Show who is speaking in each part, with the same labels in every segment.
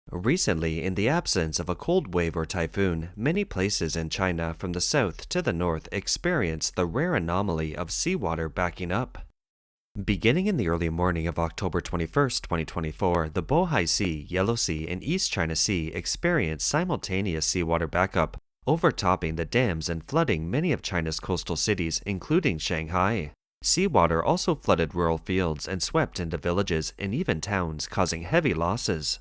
Speaker 1: Recently, in the absence of a cold wave or typhoon, many places in China from the south to the north experienced the rare anomaly of seawater backing up. Beginning in the early morning of October 21st, 2024, the Bohai Sea, Yellow Sea, and East China Sea experienced simultaneous seawater backup, overtopping the dams and flooding many of China's coastal cities, including Shanghai. Seawater also flooded rural fields and swept into villages and even towns, causing heavy losses.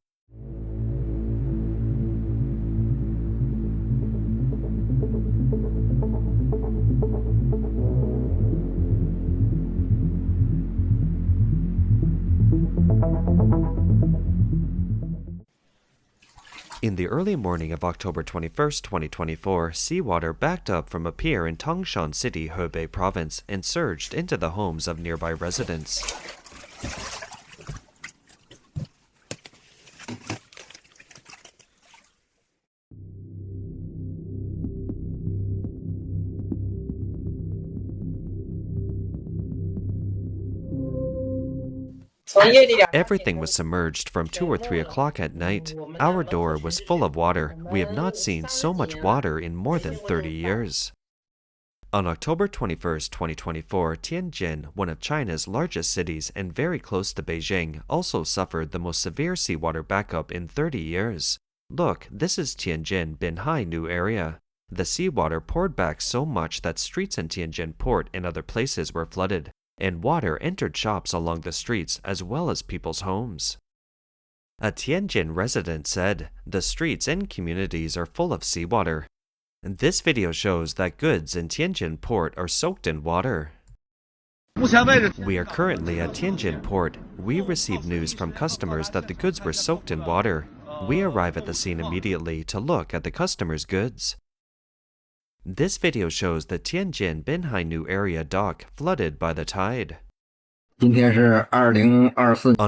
Speaker 1: In the early morning of October 21st, 2024, seawater backed up from a pier in Tangshan City, Hebei Province, and surged into the homes of nearby residents. Everything was submerged from 2 or 3 o'clock at night. Our door was full of water. We have not seen so much water in more than 30 years. On October 21st, 2024, Tianjin, one of China's largest cities and very close to Beijing, also suffered the most severe seawater backup in 30 years. Look, this is Tianjin Binhai New Area. The seawater poured back so much that streets in Tianjin port and other places were flooded, and water entered shops along the streets as well as people's homes. A Tianjin resident said, "The streets and communities are full of seawater." This video shows that goods in Tianjin port are soaked in water. We are currently at Tianjin port. We received news from customers that the goods were soaked in water. We arrive at the scene immediately to look at the customers' goods. This video shows the Tianjin Binhai New Area dock flooded by the tide. On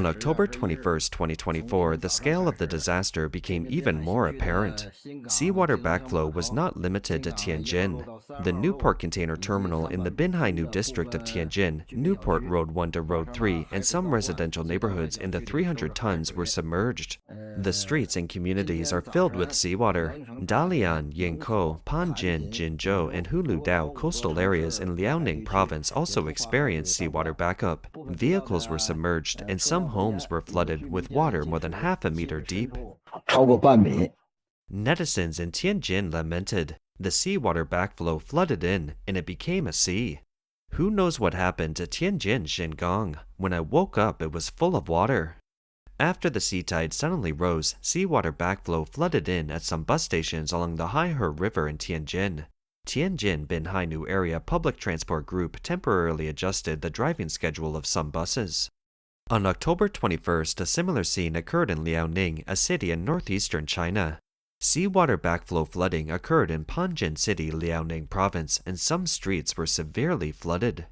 Speaker 1: October 21st, 2024, the scale of the disaster became even more apparent. Seawater backflow was not limited to Tianjin. The Newport Container Terminal in the Binhai New district of Tianjin, Newport Road 1 to Road 3, and some residential neighborhoods in the 300 tons were submerged. The streets and communities are filled with seawater. Dalian, Yingkou, Panjin, Jinzhou, and Huludao coastal areas in Liaoning province also experienced seawater backup. Vehicles were submerged and some homes were flooded with water more than half a meter deep. Netizens in Tianjin lamented. The seawater backflow flooded in and it became a sea. Who knows what happened to Tianjin Xinjiang? When I woke up, it was full of water. After the sea tide suddenly rose, seawater backflow flooded in at some bus stations along the Haihe River in Tianjin. Tianjin Binhai New Area Public Transport Group temporarily adjusted the driving schedule of some buses. On October 21st, a similar scene occurred in Liaoning, a city in northeastern China. Seawater backflow flooding occurred in Panjin City, Liaoning Province, and some streets were severely flooded.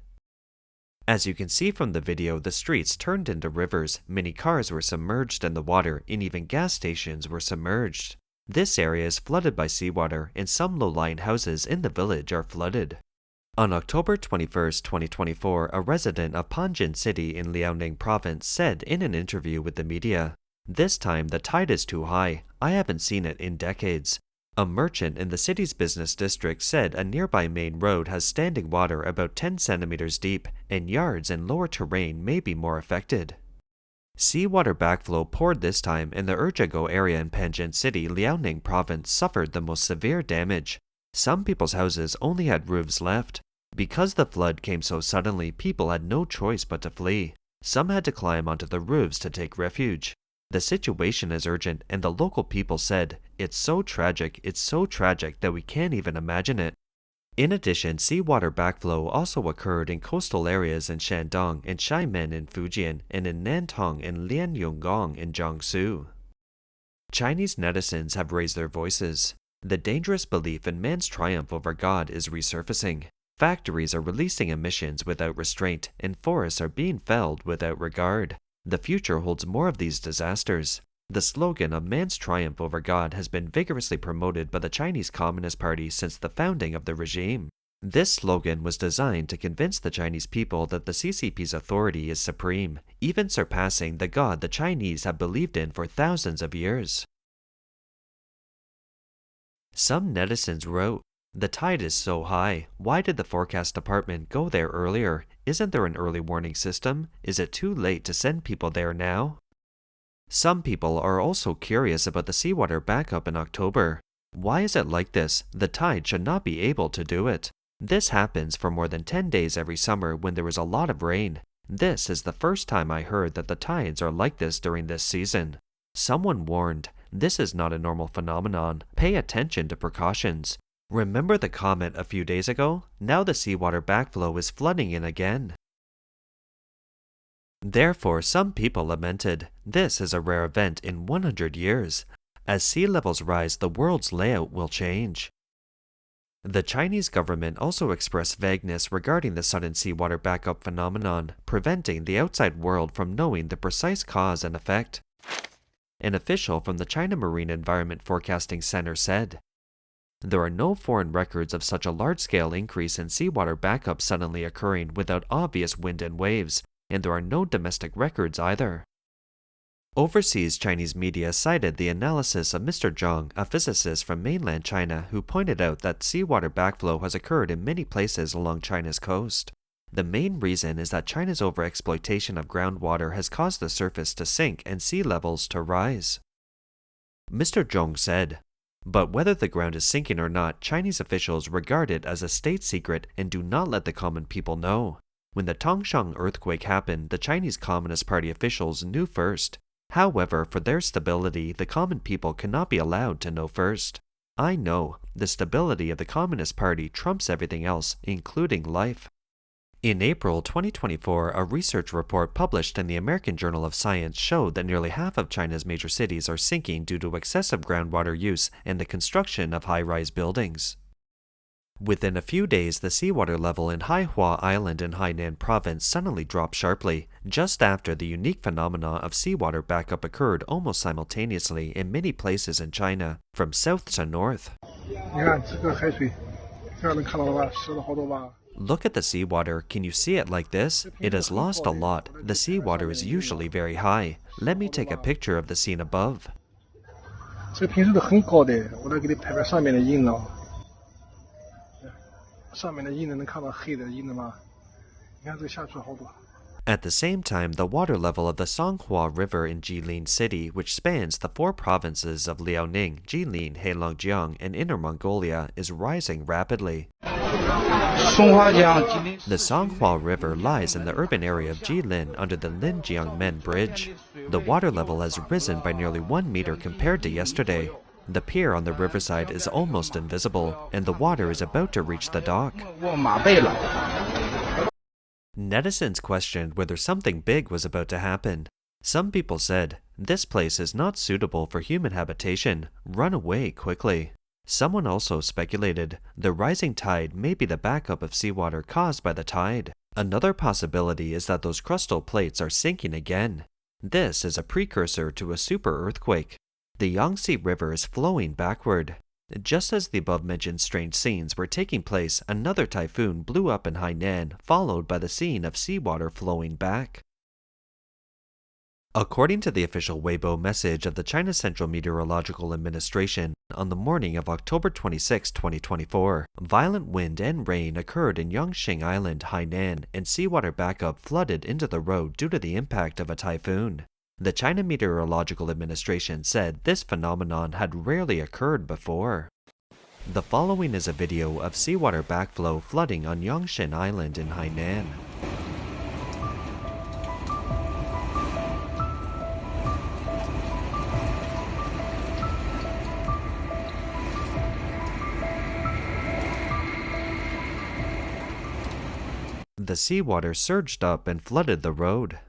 Speaker 1: As you can see from the video, the streets turned into rivers, many cars were submerged in the water, and even gas stations were submerged. This area is flooded by seawater, and some low-lying houses in the village are flooded. On October 21st, 2024, a resident of Panjin City in Liaoning Province said in an interview with the media, "This time the tide is too high. I haven't seen it in decades." A merchant in the city's business district said a nearby main road has standing water about 10 centimeters deep, and yards and lower terrain may be more affected. Seawater backflow poured this time, and the Urjago area in Panjin City, Liaoning Province, suffered the most severe damage. Some people's houses only had roofs left. Because the flood came so suddenly, people had no choice but to flee. Some had to climb onto the roofs to take refuge. The situation is urgent, and the local people said, it's so tragic that we can't even imagine it." In addition, seawater backflow also occurred in coastal areas in Shandong and Xiamen in Fujian and in Nantong and Lianyunggong in Jiangsu. Chinese netizens have raised their voices. The dangerous belief in man's triumph over God is resurfacing. Factories are releasing emissions without restraint, and forests are being felled without regard. The future holds more of these disasters. The slogan of man's triumph over God has been vigorously promoted by the Chinese Communist Party since the founding of the regime. This slogan was designed to convince the Chinese people that the CCP's authority is supreme, even surpassing the God the Chinese have believed in for thousands of years. Some netizens wrote, "The tide is so high. Why did the forecast department go there earlier? Isn't there an early warning system? Is it too late to send people there now?" Some people are also curious about the seawater backup in October. Why is it like this? The tide should not be able to do it. This happens for more than 10 days every summer when there is a lot of rain. This is the first time I heard that the tides are like this during this season. Someone warned, this is not a normal phenomenon. Pay attention to precautions. Remember the comet a few days ago? Now the seawater backflow is flooding in again. Therefore, some people lamented, this is a rare event in 100 years. As sea levels rise, the world's layout will change. The Chinese government also expressed vagueness regarding the sudden seawater backup phenomenon, preventing the outside world from knowing the precise cause and effect. An official from the China Marine Environment Forecasting Center said, "There are no foreign records of such a large-scale increase in seawater backup suddenly occurring without obvious wind and waves, and there are no domestic records either." Overseas Chinese media cited the analysis of Mr. Zhang, a physicist from mainland China, who pointed out that seawater backflow has occurred in many places along China's coast. The main reason is that China's overexploitation of groundwater has caused the surface to sink and sea levels to rise. Mr. Zhang said, "But whether the ground is sinking or not, Chinese officials regard it as a state secret and do not let the common people know. When the Tangshan earthquake happened, the Chinese Communist Party officials knew first. However, for their stability, the common people cannot be allowed to know first. I know, the stability of the Communist Party trumps everything else, including life." In April 2024, a research report published in the American Journal of Science showed that nearly half of China's major cities are sinking due to excessive groundwater use and the construction of high-rise buildings. Within a few days, the seawater level in Haihua Island in Hainan province suddenly dropped sharply, just after the unique phenomena of seawater backup occurred almost simultaneously in many places in China, from south to north. Look at the seawater. Can you see it like this? It has lost a lot. The seawater is usually very high. Let me take a picture of the scene above. At the same time, the water level of the Songhua River in Jilin City, which spans the 4 provinces of Liaoning, Jilin, Heilongjiang, and Inner Mongolia, is rising rapidly. The Songhua River lies in the urban area of Jilin under the Linjiangmen Bridge. The water level has risen by nearly 1 meter compared to yesterday. The pier on the riverside is almost invisible, and the water is about to reach the dock. Netizens questioned whether something big was about to happen. Some people said, "This place is not suitable for human habitation. Run away quickly." Someone also speculated, the rising tide may be the backup of seawater caused by the tide. Another possibility is that those crustal plates are sinking again. This is a precursor to a super earthquake. The Yangtze River is flowing backward. Just as the above-mentioned strange scenes were taking place, another typhoon blew up in Hainan, followed by the scene of seawater flowing back. According to the official Weibo message of the China Central Meteorological Administration, on the morning of October 26, 2024, violent wind and rain occurred in Yangtze Island, Hainan, and seawater backup flooded into the road due to the impact of a typhoon. The China Meteorological Administration said this phenomenon had rarely occurred before. The following is a video of seawater backflow flooding on Yangtze Island in Hainan. The seawater surged up and flooded the road.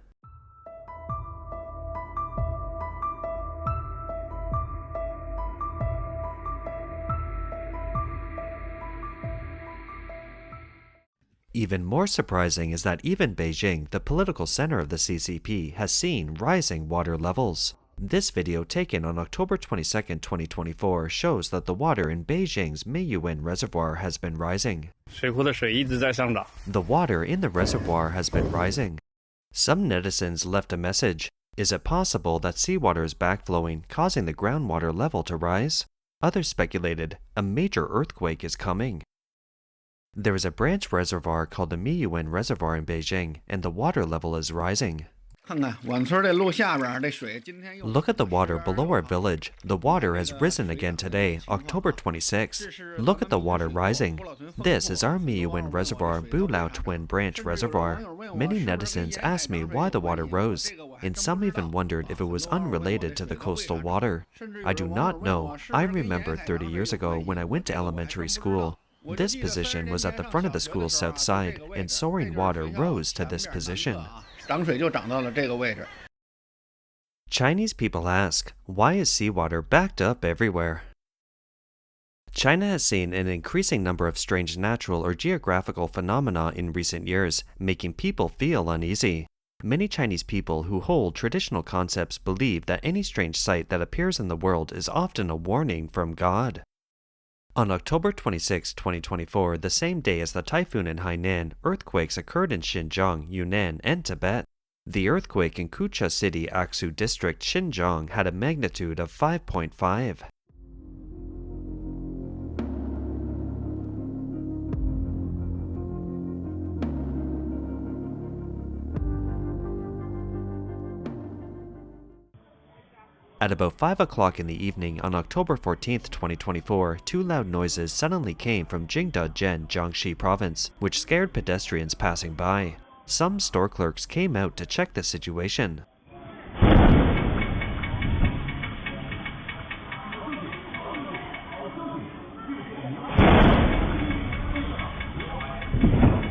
Speaker 1: Even more surprising is that even Beijing, the political center of the CCP, has seen rising water levels. This video taken on October 22, 2024 shows that the water in Beijing's Meiyuan Reservoir has been rising. The water in the reservoir has been rising. Some netizens left a message. Is it possible that seawater is backflowing, causing the groundwater level to rise? Others speculated a major earthquake is coming. There is a branch reservoir called the Yunnan Reservoir in Beijing, and the water level is rising. Look at the water below our village. The water has risen again today, October 26. Look at the water rising. This is our Yunnan Reservoir Bulao Twin Branch Reservoir. Many netizens asked me why the water rose, and some even wondered if it was unrelated to the coastal water. I do not know. I remember 30 years ago when I went to elementary school. This position was at the front of the school's south side, and soaring water rose to this position. Chinese people ask, why is seawater backed up everywhere? China has seen an increasing number of strange natural or geographical phenomena in recent years, making people feel uneasy. Many Chinese people who hold traditional concepts believe that any strange sight that appears in the world is often a warning from God. On October 26, 2024, the same day as the typhoon in Hainan, earthquakes occurred in Xinjiang, Yunnan, and Tibet. The earthquake in Kucha City, Aksu District, Xinjiang had a magnitude of 5.5. At about 5 o'clock in the evening on October 14, 2024, two loud noises suddenly came from Jingdezhen, Jiangxi Province, which scared pedestrians passing by. Some store clerks came out to check the situation.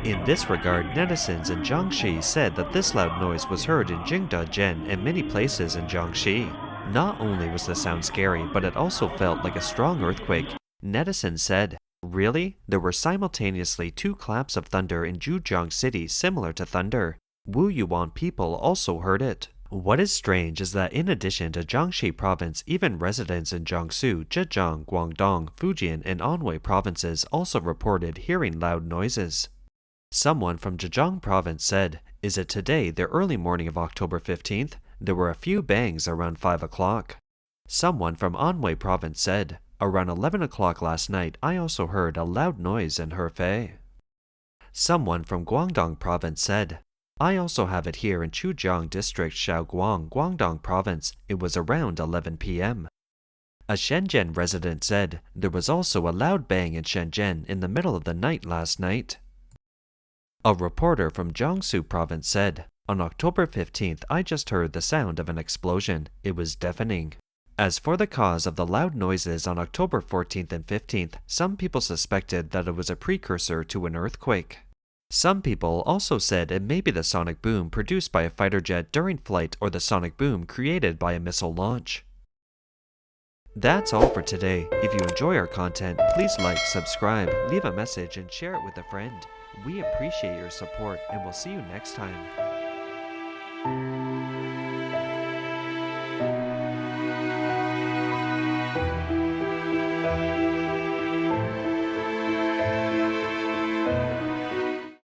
Speaker 1: In this regard, netizens in Jiangxi said that this loud noise was heard in Jingdezhen and many places in Jiangxi. Not only was the sound scary, but it also felt like a strong earthquake. Netizens said, "Really? There were simultaneously two claps of thunder in Zhujiang City similar to thunder. Wuyuan people also heard it." What is strange is that in addition to Jiangxi Province, even residents in Jiangsu, Zhejiang, Guangdong, Fujian, and Anhui provinces also reported hearing loud noises. Someone from Zhejiang Province said, "Is it today, the early morning of October 15th? There were a few bangs around 5 o'clock. Someone from Anhui Province said, "Around 11 o'clock last night, I also heard a loud noise in Hefei." Someone from Guangdong Province said, "I also have it here in Chujiang District, Shaoguang, Guangdong Province. It was around 11 p.m. A Shenzhen resident said, "There was also a loud bang in Shenzhen in the middle of the night last night." A reporter from Jiangsu Province said, "On October 15th, I just heard the sound of an explosion. It was deafening." As for the cause of the loud noises on October 14th and 15th, some people suspected that it was a precursor to an earthquake. Some people also said it may be the sonic boom produced by a fighter jet during flight or the sonic boom created by a missile launch. That's all for today. If you enjoy our content, please like, subscribe, leave a message, and share it with a friend. We appreciate your support, and we'll see you next time.